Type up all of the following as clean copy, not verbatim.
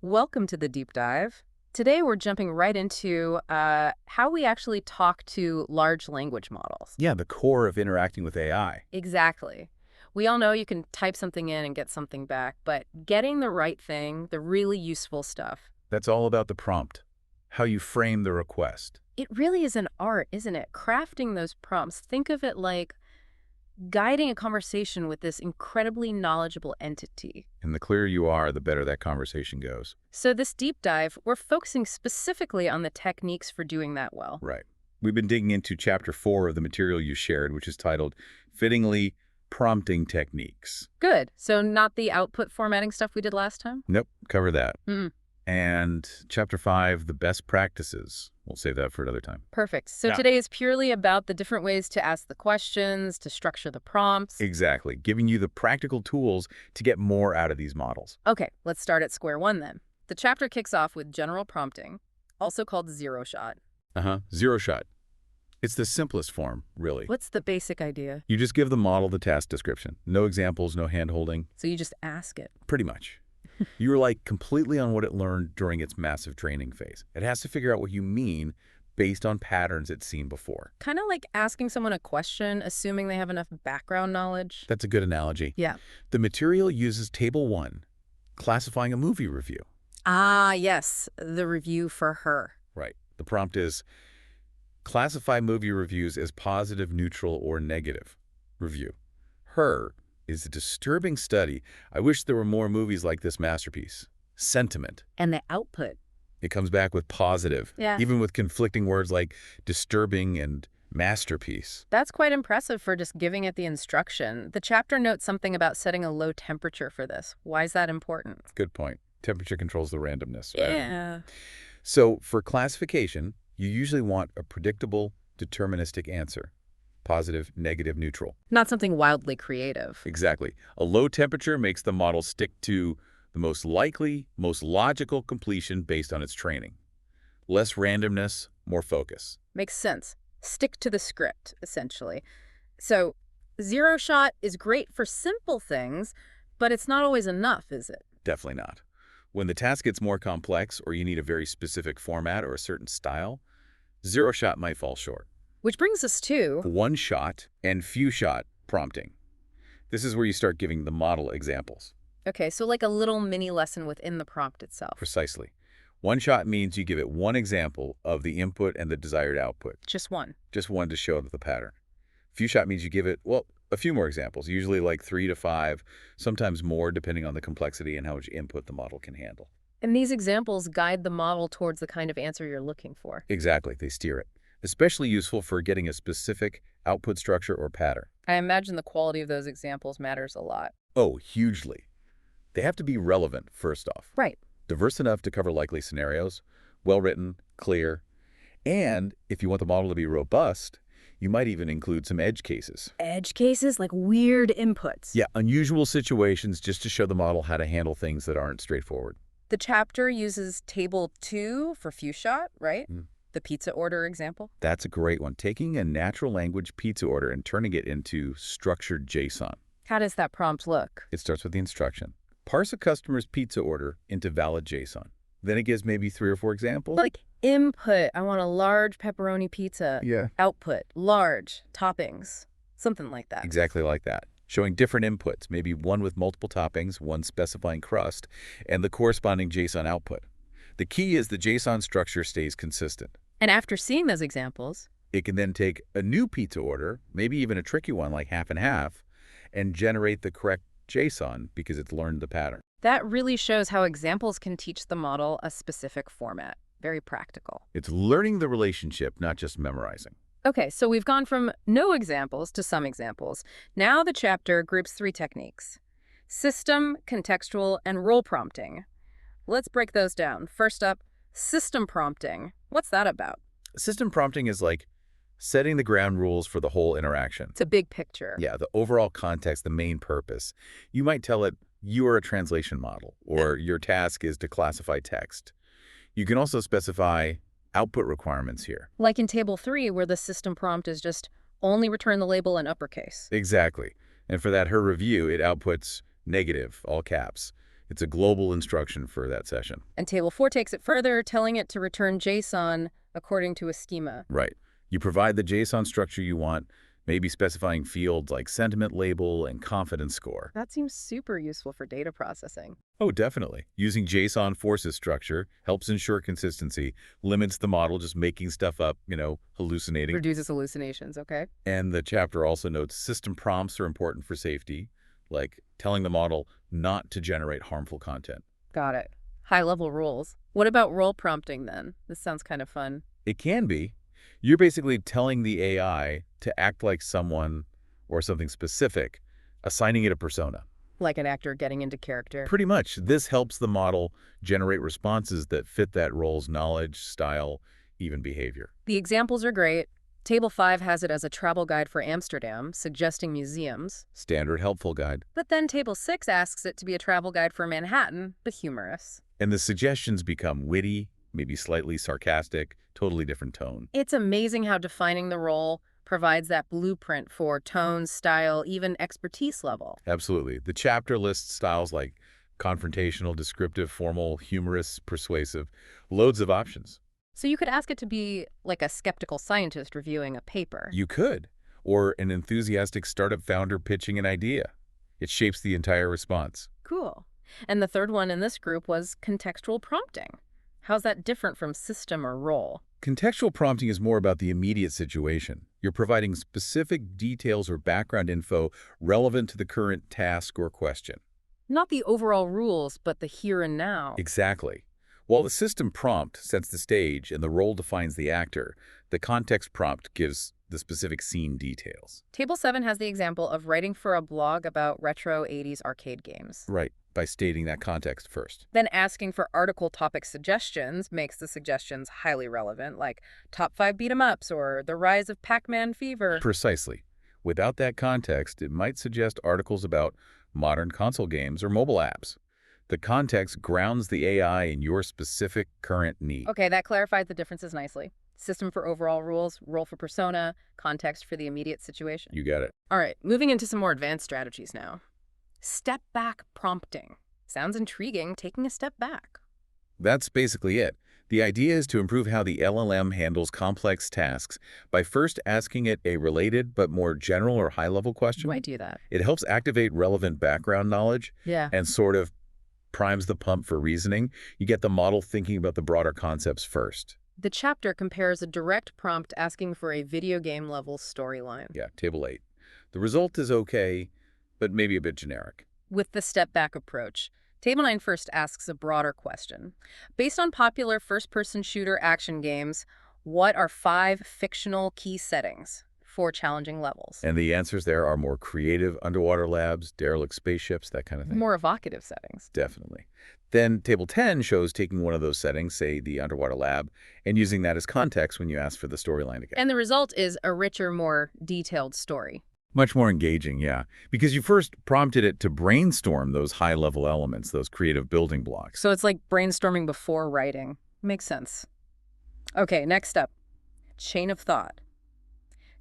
Welcome to the deep dive. Today we're jumping right into how we actually talk to large language models. Yeah, the core of interacting with AI. Exactly. We all know you can type something in and get something back, but getting the right thing, the really useful stuff, That's all about the prompt, how you frame the request. it really is an art, isn't it? Crafting those prompts. Think of it like guiding a conversation with this incredibly knowledgeable entity. And the clearer you are, the better that conversation goes. So this deep dive, we're focusing specifically on the techniques for doing that well. Right. We've been digging into Chapter 4 of the material you shared, which is titled Fittingly Prompting Techniques. Good. So not the output formatting stuff we did last time? Nope, cover that. Mm, And Chapter 5, the best practices. We'll save that for another time. perfect. So Yeah. today is purely about the different ways to ask the questions, to structure the prompts. Exactly, giving you the practical tools to get more out of these models. Okay, let's start at square one then. The chapter kicks off with general prompting, also called zero shot. Zero shot. It's the simplest form, really. What's the basic idea? You just give the model the task description. No examples, no hand-holding, So you just ask it. pretty much. You rely completely on what it learned during its massive training phase. It has to figure out what you mean based on patterns it's seen before. Kind of like asking someone a question, assuming they have enough background knowledge. That's a good analogy. Yeah. The material uses Table 1, classifying a movie review. Ah, yes, the review for her. Right. The prompt is, classify movie reviews as positive, neutral, or negative. Review. Her is a disturbing study. I wish there were more movies like this masterpiece. Sentiment. And the output. It comes back with positive, Yeah. even with conflicting words like disturbing and masterpiece. That's quite impressive for just giving it the instruction. The chapter notes something about setting a low temperature for this. Why is that important? Good point. Temperature controls the randomness. Right? Yeah. So for classification, you usually want a predictable, deterministic answer. Positive, negative, neutral. Not something wildly creative. Exactly. A low temperature makes the model stick to the most likely, most logical completion based on its training. Less randomness, more focus. Makes sense. Stick to the script, essentially. So, zero shot is great for simple things, but it's not always enough, is it? Definitely not. When the task gets more complex or you need a very specific format or a certain style, zero shot might fall short. Which brings us to One shot and few shot prompting. This is where you start giving the model examples. okay, so like a little mini lesson within the prompt itself. Precisely. One shot means you give it one example of the input and the desired output. Just one. Just one to show the pattern. Few shot means you give it, well, a few more examples, usually like 3 to 5, sometimes more depending on the complexity and how much input the model can handle. And these examples guide the model towards the kind of answer you're looking for. Exactly, they steer it. Especially useful for getting a specific output structure or pattern. I imagine the quality of those examples matters a lot. Oh, hugely. They have to be relevant, first off. Right. Diverse enough to cover likely scenarios, well-written, clear, and if you want the model to be robust, you might even include some edge cases. Edge cases, like weird inputs. Yeah, unusual situations just to show the model how to handle things that aren't straightforward. The chapter uses table 2 for few shot, right? Mm. The pizza order example. That's a great one. Taking a natural language pizza order and turning it into structured JSON. How does that prompt look? It starts with the instruction. Parse a customer's pizza order into valid JSON. Then it gives maybe 3 or 4 examples. Like input, I want a large pepperoni pizza. Yeah. Output, large, toppings, something like that. Exactly like that. Showing different inputs, maybe one with multiple toppings, one specifying crust, and the corresponding JSON output. The key is the JSON structure stays consistent. And after seeing those examples, It can then take a new pizza order, maybe even a tricky one like half and half, and generate the correct JSON because it's learned the pattern. that really shows how examples can teach the model a specific format. Very practical. It's learning the relationship, not just memorizing. Okay, so we've gone from no examples to some examples. Now the chapter groups 3 techniques: system, contextual, and role prompting. Let's break those down. First up, system prompting. What's that about? System prompting is like setting the ground rules for the whole interaction. It's a big picture. Yeah, the overall context, the main purpose. You might tell it, you are a translation model, or your task is to classify text. You can also specify output requirements here. Like in table 3, where the system prompt is just only return the label in uppercase. Exactly. And for that her review, it outputs negative, all caps. It's a global instruction for that session. And Table 4 takes it further, telling it to return JSON according to a schema. Right. You provide the JSON structure you want, maybe specifying fields like sentiment label and confidence score. That seems super useful for data processing. Oh, definitely. Using JSON forces structure helps ensure consistency, limits the model just making stuff up, hallucinating. Reduces hallucinations, okay? And the chapter also notes system prompts are important for safety, like telling the model not to generate harmful content. Got it. High-level rules. What about role prompting then? This sounds kind of fun. It can be. You're basically telling the AI to act like someone or something specific, assigning it a persona. Like an actor getting into character. Pretty much. This helps the model generate responses that fit that role's knowledge, style, even behavior. The examples are great. Table 5 has it as a travel guide for Amsterdam, suggesting museums. Standard helpful guide. But then Table 6 asks it to be a travel guide for Manhattan, but humorous. And the suggestions become witty, maybe slightly sarcastic, totally different tone. It's amazing how defining the role provides that blueprint for tone, style, even expertise level. Absolutely. The chapter lists styles like confrontational, descriptive, formal, humorous, persuasive, loads of options. So you could ask it to be like a skeptical scientist reviewing a paper. You could. Or an enthusiastic startup founder pitching an idea. It shapes the entire response. Cool. And the third one in this group was contextual prompting. How's that different from system or role? Contextual prompting is more about the immediate situation. You're providing specific details or background info relevant to the current task or question. Not the overall rules, but the here and now. Exactly. While the system prompt sets the stage and the role defines the actor, the context prompt gives the specific scene details. Table 7 has the example of writing for a blog about retro 80s arcade games. Right, by stating that context first. Then asking for article topic suggestions makes the suggestions highly relevant, like top 5 beat-em-ups or the rise of Pac-Man fever. Precisely. Without that context, it might suggest articles about modern console games or mobile apps. The context grounds the AI in your specific current need. Okay, that clarifies the differences nicely. System for overall rules, role for persona, context for the immediate situation. You got it. All right, moving into some more advanced strategies now. Step back prompting. Sounds intriguing, taking a step back. That's basically it. The idea is to improve how the LLM handles complex tasks by first asking it a related but more general or high-level question. Why do that? It helps activate relevant background knowledge Yeah. and sort of primes the pump for reasoning. You get the model thinking about the broader concepts first. The chapter compares a direct prompt asking for a video game level storyline. Yeah, table 8. The result is okay, but maybe a bit generic. With the step back approach, Table 9 first asks a broader question. Based on popular first-person shooter action games, what are 5 fictional key settings for challenging levels? And the answers there are more creative underwater labs, derelict spaceships, that kind of thing. More evocative settings. Definitely. Then Table 10 shows taking one of those settings, say the underwater lab, and using that as context when you ask for the storyline again. And the result is a richer, more detailed story. Much more engaging, yeah. Because you first prompted it to brainstorm those high-level elements, those creative building blocks. So it's like brainstorming before writing. Makes sense. Okay, next up. Chain of thought.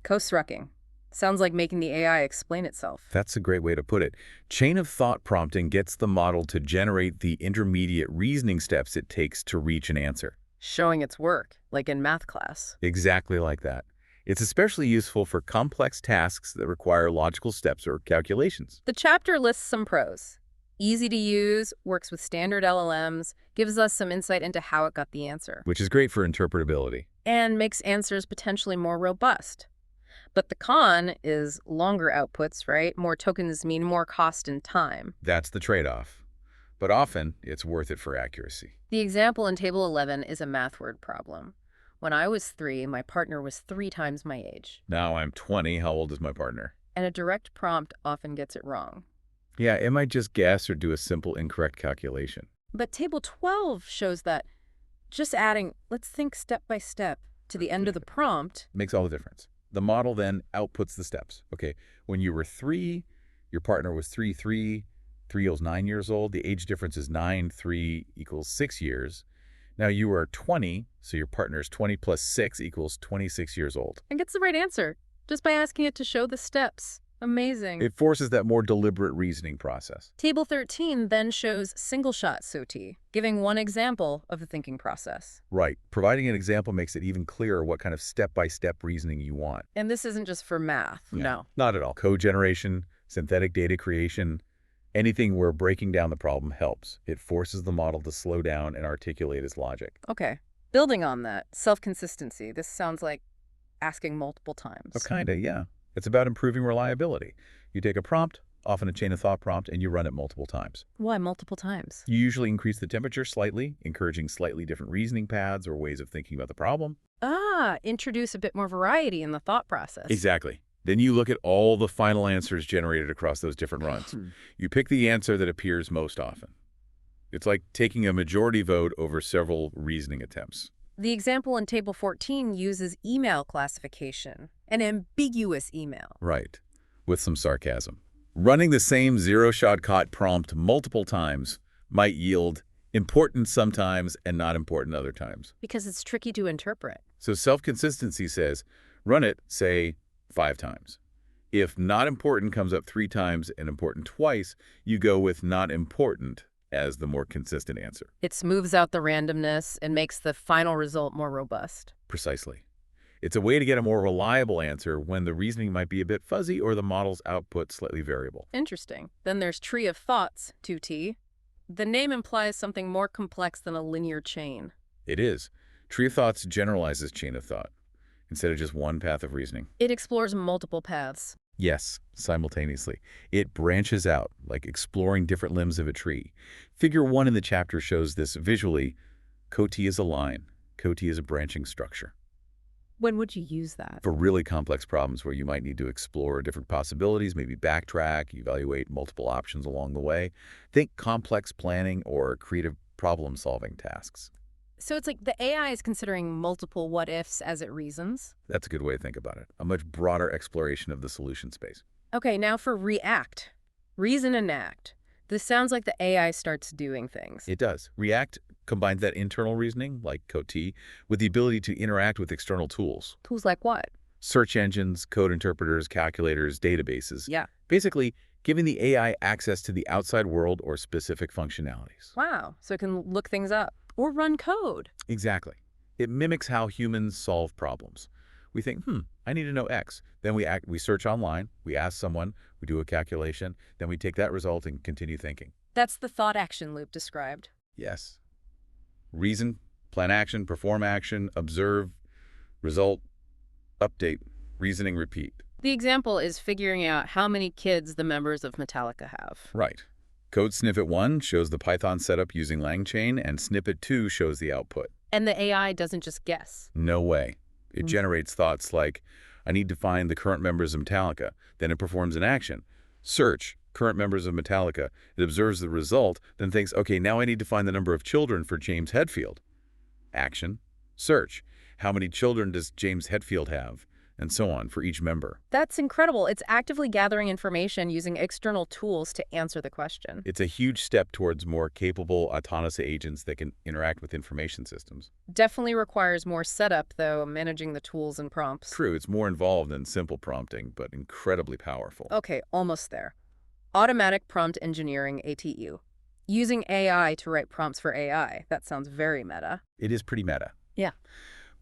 Co-strucking. Sounds like making the AI explain itself. That's a great way to put it. Chain of thought prompting gets the model to generate the intermediate reasoning steps it takes to reach an answer. Showing its work, like in math class. Exactly like that. It's especially useful for complex tasks that require logical steps or calculations. The chapter lists some pros. Easy to use, works with standard LLMs, gives us some insight into how it got the answer, Which is great for interpretability. and makes answers potentially more robust. But the con is longer outputs, right? More tokens mean more cost and time. That's the trade-off. But often, it's worth it for accuracy. The example in Table 11 is a math word problem. When I was 3, my partner was 3 times my age. Now I'm 20. How old is my partner? And a direct prompt often gets it wrong. Yeah, it might just guess or do a simple incorrect calculation. But Table 12 shows that just adding, let's think step by step, to the end of the prompt. Makes all the difference. The model then outputs the steps. Okay, when you were 3, your partner was 3, 3 equals 9 years old. The age difference is 9, 3 equals 6 years. Now you are 20, so your partner is 20 plus 6 equals 26 years old. And gets the right answer just by asking it to show the steps. Amazing. It forces that more deliberate reasoning process. Table 13 then shows single-shot SOTI, giving one example of the thinking process. Right. Providing an example makes it even clearer what kind of step-by-step reasoning you want. And this isn't just for math, no. Not at all. Code generation, synthetic data creation, anything where breaking down the problem helps. It forces the model to slow down and articulate its logic. Okay. Building on that, self-consistency. This sounds like asking multiple times. Oh, kinda, yeah. It's about improving reliability. You take a prompt, often a chain of thought prompt, and you run it multiple times. Why multiple times? You usually increase the temperature slightly, encouraging slightly different reasoning paths or ways of thinking about the problem. Introduce a bit more variety in the thought process. Exactly. Then you look at all the final answers generated across those different runs. You pick the answer that appears most often. It's like taking a majority vote over several reasoning attempts. The example in Table 14 uses email classification, an ambiguous email. Right. With some sarcasm. Running the same zero-shot caught prompt multiple times might yield important sometimes and not important other times. Because it's tricky to interpret. So self-consistency says, run it, say, 5 times. If not important comes up 3 times and important twice, you go with not important as the more consistent answer. It smooths out the randomness and makes the final result more robust. Precisely. It's a way to get a more reliable answer when the reasoning might be a bit fuzzy or the model's output slightly variable. Interesting. Then there's Tree of Thoughts, 2T. The name implies something more complex than a linear chain. It is. Tree of Thoughts generalizes chain of thought instead of just one path of reasoning. It explores multiple paths. Yes, simultaneously. It branches out, like exploring different limbs of a tree. Figure 1 in the chapter shows this visually. COTI is a line. COTI is a branching structure. When would you use that? For really complex problems where you might need to explore different possibilities, maybe backtrack, evaluate multiple options along the way. Think complex planning or creative problem-solving tasks. So it's like the AI is considering multiple what-ifs as it reasons? That's a good way to think about it. A much broader exploration of the solution space. Okay, now for REACT. Reason and act. This sounds like the AI starts doing things. It does. REACT combines that internal reasoning, like COTI, with the ability to interact with external tools. Tools like what? Search engines, code interpreters, calculators, databases. Yeah. Basically, giving the AI access to the outside world or specific functionalities. Wow, so it can look things up or run code. Exactly. It mimics how humans solve problems. We think, I need to know X. Then we search online, we ask someone, we do a calculation, then we take that result and continue thinking. That's the thought-action loop described. Yes. Reason, plan action, perform action, observe, result, update, reasoning, repeat. The example is figuring out how many kids the members of Metallica have. Right. Code snippet 1 shows the Python setup using LangChain, and snippet 2 shows the output. And the AI doesn't just guess. No way. It generates thoughts like, I need to find the current members of Metallica. Then it performs an action. Search, current members of Metallica. It observes the result, then thinks, okay, now I need to find the number of children for James Hetfield. Action. Search. How many children does James Hetfield have? And so on for each member. That's incredible. It's actively gathering information using external tools to answer the question. It's a huge step towards more capable autonomous agents that can interact with information systems. Definitely requires more setup, though, managing the tools and prompts. True, it's more involved than simple prompting, but incredibly powerful. Okay, almost there. Automatic Prompt Engineering, ATU. Using AI to write prompts for AI. That sounds very meta. It is pretty meta. Yeah.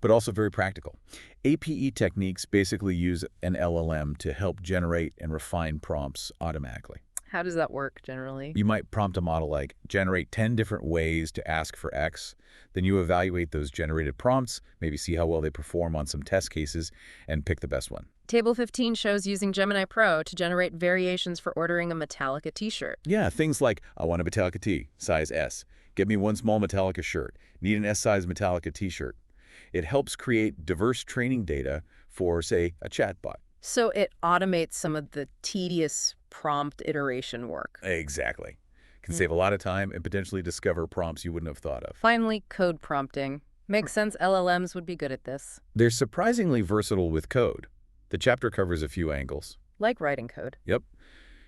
But also very practical. APE techniques basically use an LLM to help generate and refine prompts automatically. How does that work, generally? You might prompt a model like, generate 10 different ways to ask for X. Then you evaluate those generated prompts, maybe see how well they perform on some test cases, and pick the best one. Table 15 shows using Gemini Pro to generate variations for ordering a Metallica t-shirt. Yeah, things like, I want a Metallica tee, size S. Get me one small Metallica shirt. Need an S-size Metallica t-shirt. It helps create diverse training data for, say, a chatbot. So it automates some of the tedious prompt iteration work. Exactly. Can save a lot of time and potentially discover prompts you wouldn't have thought of. Finally, code prompting. Makes sense LLMs would be good at this. They're surprisingly versatile with code. The chapter covers a few angles. Like writing code. Yep.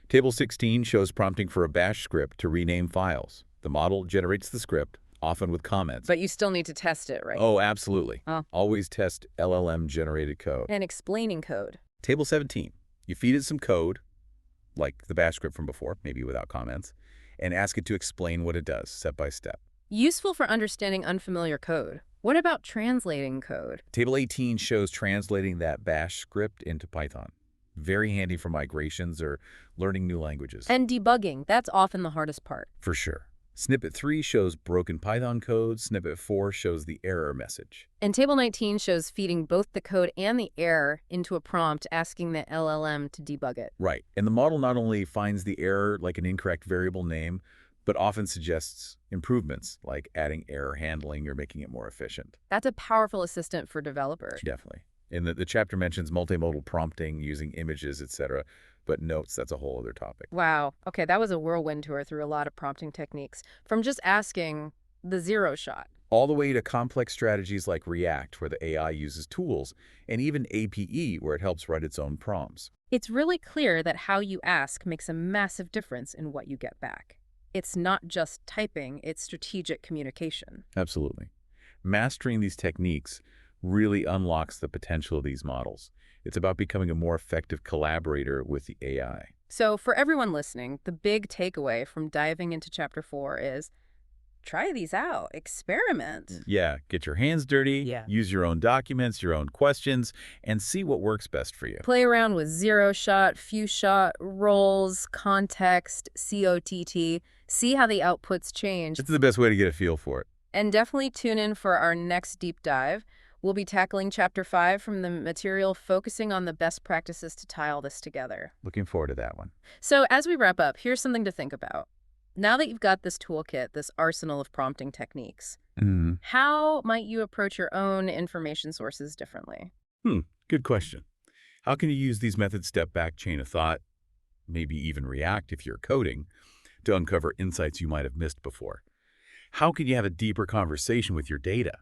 Table 16 shows prompting for a bash script to rename files. The model generates the script, often with comments. But you still need to test it, right? Oh, absolutely. Oh. Always test LLM-generated code. And explaining code. Table 17. You feed it some code, like the bash script from before, maybe without comments, and ask it to explain what it does, step by step. Useful for understanding unfamiliar code. What about translating code? Table 18 shows translating that bash script into Python. Very handy for migrations or learning new languages. And debugging, that's often the hardest part. For sure. Snippet 3 shows broken Python code. Snippet 4 shows the error message. And Table 19 shows feeding both the code and the error into a prompt, asking the LLM to debug it. Right. And the model not only finds the error, like an incorrect variable name, but often suggests improvements, like adding error handling or making it more efficient. That's a powerful assistant for developers. Definitely. And the chapter mentions multimodal prompting using images, etc., but notes that's a whole other topic. Wow. Okay, that was a whirlwind tour through a lot of prompting techniques, from just asking the zero shot. All the way to complex strategies like React, where the AI uses tools, and even APE, where it helps write its own prompts. It's really clear that how you ask makes a massive difference in what you get back. It's not just typing, it's strategic communication. Absolutely. Mastering these techniques really unlocks the potential of these models. It's about becoming a more effective collaborator with the AI. So for everyone listening, the big takeaway from diving into Chapter 4 is try these out, experiment. Yeah, get your hands dirty, use your own documents, your own questions, and see what works best for you. Play around with zero shot, few shot, roles, context, COTT. See how the outputs change. It's the best way to get a feel for it. And definitely tune in for our next deep dive. We'll be tackling Chapter 5 from the material, focusing on the best practices to tie all this together. Looking forward to that one. So as we wrap up, here's something to think about. Now that you've got this toolkit, this arsenal of prompting techniques, how might you approach your own information sources differently? Good question. How can you use these methods step back, chain of thought, maybe even React if you're coding, to uncover insights you might have missed before? How can you have a deeper conversation with your data?